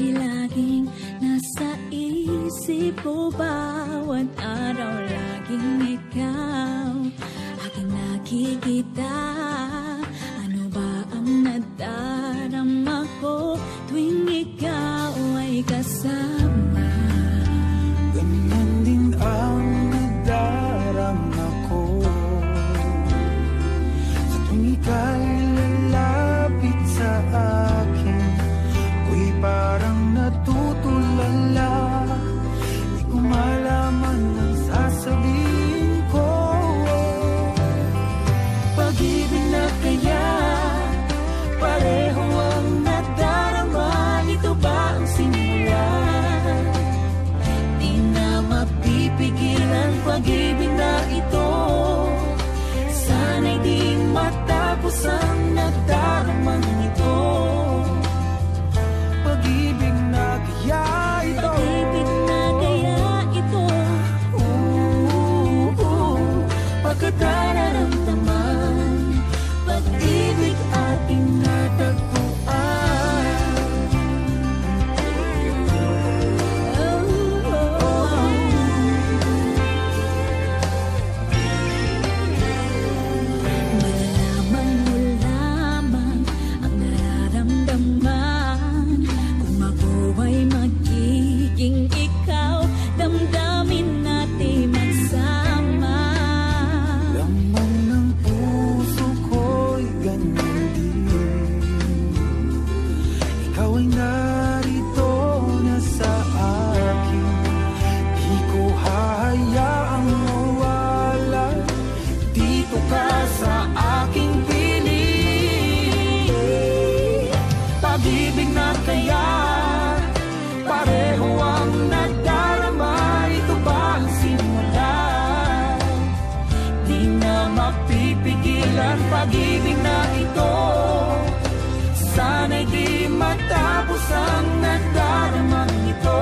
ay laging nasa isip ko. Bawat araw laging ikaw aking nakikita. Ano ba ang nadarama ko tuwing ikaw ay kasama? Ganyan din ang nadarama ko sa tuwing ika'y lalapit sa akin. Ako'y parang natutulala, di ko malaman ang sasabihin ko. Pag-ibig na kaya pareho ang nadarama. Ito ba ang simula? Di na mapipigilan pag-ibig na ito. Sana'y di matapos ang nadaramang ito. Pag-ibig na kaya ito. Pag-ibig na kaya ito. Pagkat nararamdaman, pag-ibig ating natagpuan. Malalaman mo lamang ang nararamdaman. Kung ako ay magiging ikaw, damdamin natin magsama. Laman ng puso ko'y ganyan din. Ikaw ay narito na sa akin. Di ko hahayaang mawala. Dito ka sa aking piling. Pag-ibig na kaya pareho ang nadarama. Ito ba ang simula? Di na mapipigilan pag-ibig na ito. Sana'y di matapos ang nadaramang ito.